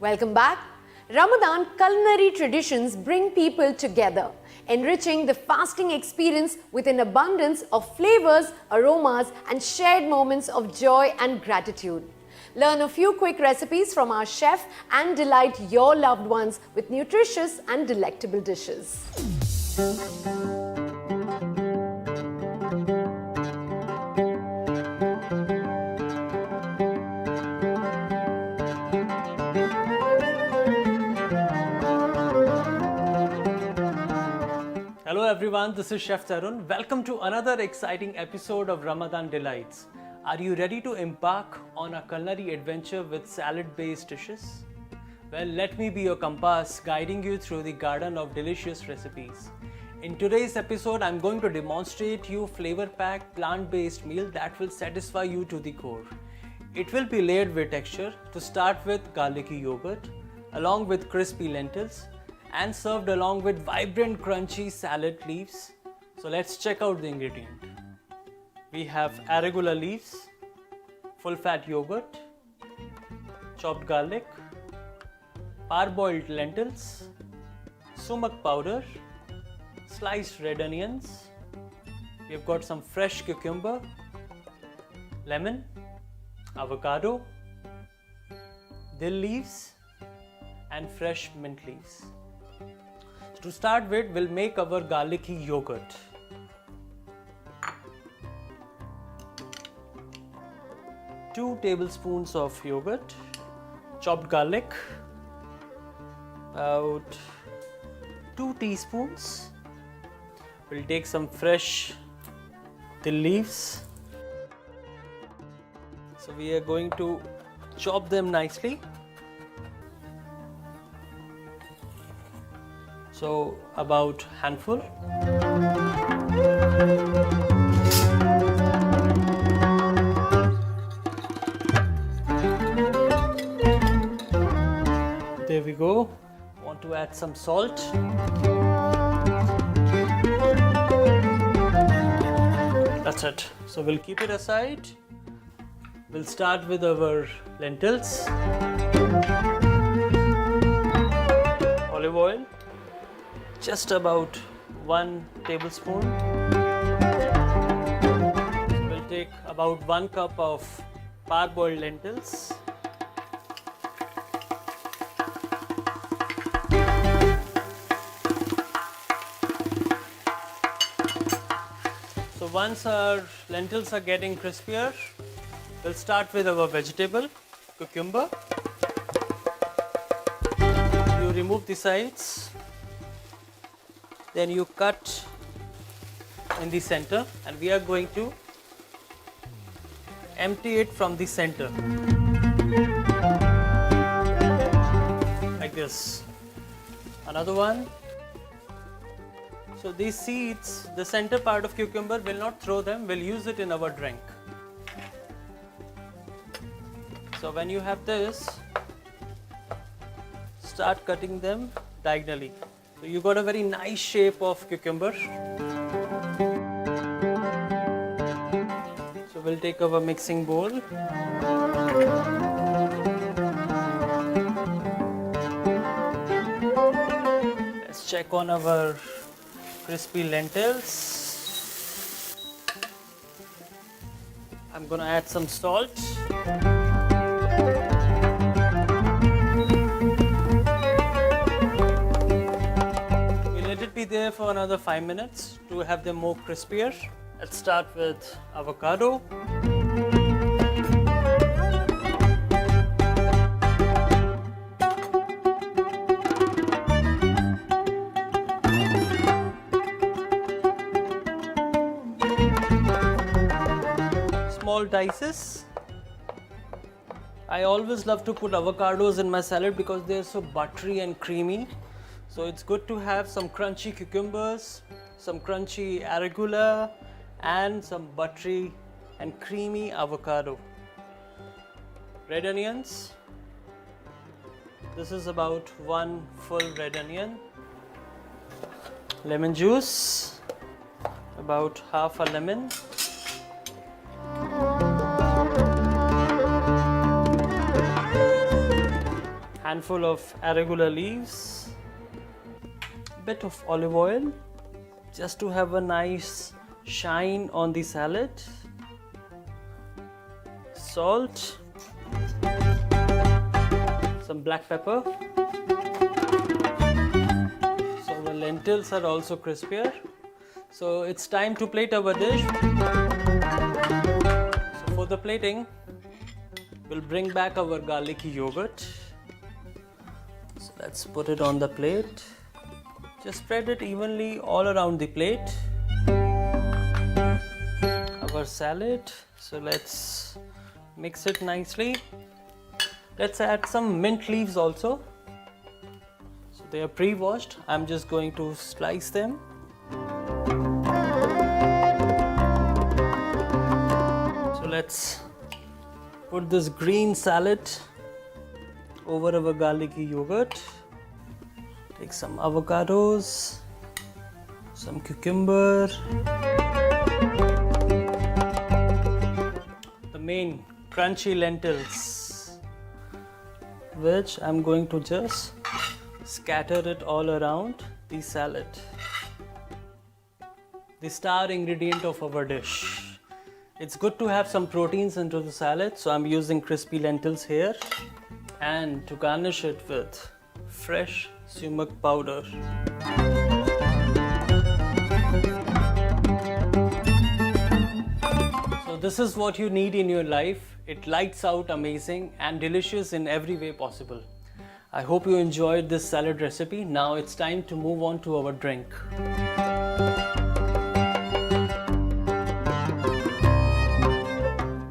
Welcome back. Ramadan culinary traditions bring people together, enriching the fasting experience with an abundance of flavors, aromas, and shared moments of joy and gratitude. Learn a few quick recipes from our chef and delight your loved ones with nutritious and delectable dishes. Hello everyone, this is Chef Tarun. Welcome to another exciting episode of Ramadan Delights. Are you ready to embark on a culinary adventure with salad-based dishes? Well, let me be your compass, guiding you through the garden of delicious recipes. In today's episode, I'm going to demonstrate you flavor-packed plant-based meal that will satisfy you to the core. It will be layered with texture, to start with garlicky yogurt, along with crispy lentils, and served along with vibrant crunchy salad leaves. So let's check out the ingredient. We have arugula leaves, full fat yogurt, chopped garlic, parboiled lentils, sumac powder, sliced red onions. We've got some fresh cucumber, lemon, avocado, dill leaves, and fresh mint leaves. To start with, we'll make our garlicky yogurt. Two tablespoons of yogurt, chopped garlic, about 2 teaspoons. We'll take some fresh dill leaves. So we are going to chop them nicely. So about handful. There we go. Want to add some salt. That's it. So we'll keep it aside. We'll start with our lentils. Olive oil. Just about 1 tablespoon. So we'll take about 1 cup of parboiled lentils. So once our lentils are getting crispier, we'll start with our vegetable, cucumber. You remove the sides. Then you cut in the center, and we are going to empty it from the center like this. Another one. So these seeds, the center part of cucumber, will not throw them, we'll use it in our drink. So when you have this, start cutting them diagonally. So you got a very nice shape of cucumber. So we'll take our mixing bowl. Let's check on our crispy lentils. I'm gonna add some salt. Be there for another 5 minutes to have them more crispier. Let's start with avocado. Small dices. I always love to put avocados in my salad because they're so buttery and creamy. So it's good to have some crunchy cucumbers, some crunchy arugula, and some buttery and creamy avocado. Red onions. This is about 1 full red onion. Lemon juice, about half a lemon. handful of arugula leaves, bit of olive oil just to have a nice shine on the salad, salt, some black pepper. So the lentils are also crispier. So it's time to plate our dish. So for the plating, we'll bring back our garlicky yogurt. So let's put it on the plate. Just spread it evenly all around the plate. Our salad. So let's mix it nicely. Let's add some mint leaves also. So they are pre-washed. I'm just going to slice them. So let's put this green salad over our garlicky yogurt. Take some avocados, some cucumber. The main crunchy lentils, which I'm going to just scatter it all around the salad. The star ingredient of our dish. It's good to have some proteins into the salad, so I'm using crispy lentils here, and to garnish it with fresh sumac powder. So this is what you need in your life. It lights out amazing and delicious in every way possible. I hope you enjoyed this salad recipe. Now it's time to move on to our drink.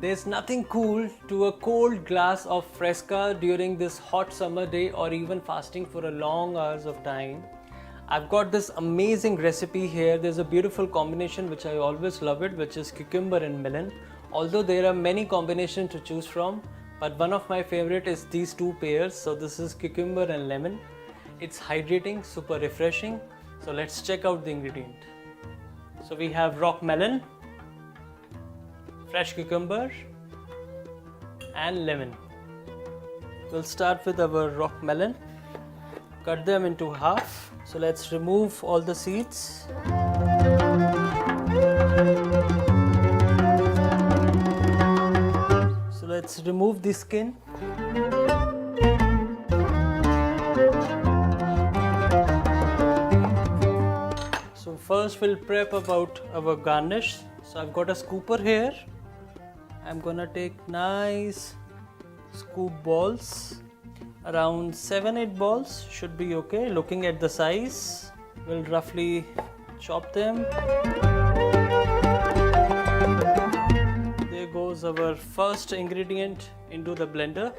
There's nothing cool to a cold glass of Fresca during this hot summer day or even fasting for a long hours of time. I've got this amazing recipe here. There's a beautiful combination which I always love it, which is cucumber and melon. Although there are many combinations to choose from, but one of my favorite is these two pairs. So this is cucumber and lemon. It's hydrating, super refreshing. So let's check out the ingredient. So we have rock melon, fresh cucumber and lemon. We'll start with our rock melon. Cut them into half. So let's remove all the seeds. So let's remove the skin. So first we'll prep about our garnish. So I've got a scooper here. I'm gonna take nice scoop balls, around 7-8 balls should be okay. Looking at the size, we'll roughly chop them. There goes our first ingredient into the blender,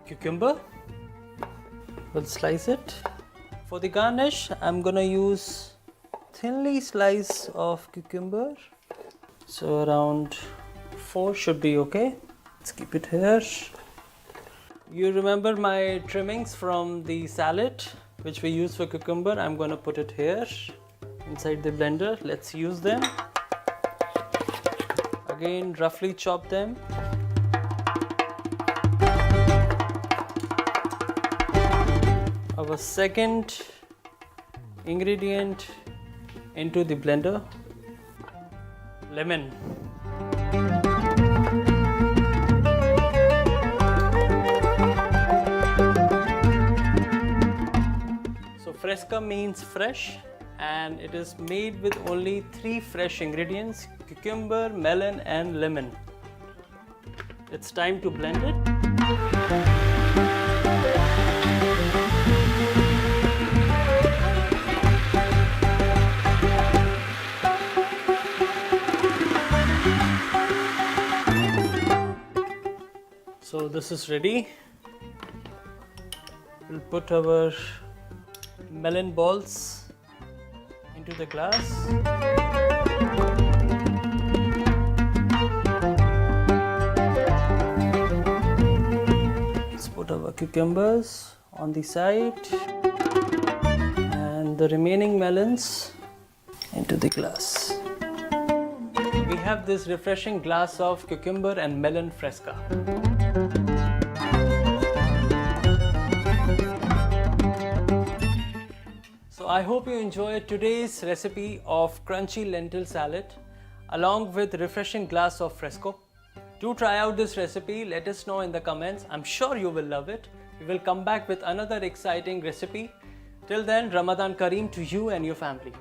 cucumber. We'll slice it. For the garnish, I'm gonna use thinly slice of cucumber. So around 4 should be okay. Let's keep it here. You remember my trimmings from the salad which we use for cucumber? I'm going to put it here inside the blender. Let's use them. Again, roughly chop them. Our second ingredient into the blender, lemon. So Fresca means fresh, and it is made with only 3 fresh ingredients: cucumber, melon and lemon. It's time to blend it. So this is ready. We'll put our melon balls into the glass. Let's put our cucumbers on the side and the remaining melons into the glass. We have this refreshing glass of cucumber and melon fresca. I hope you enjoyed today's recipe of crunchy lentil salad along with refreshing glass of Fresco. Do try out this recipe, let us know in the comments. I'm sure you will love it. We will come back with another exciting recipe. Till then, Ramadan Kareem to you and your family.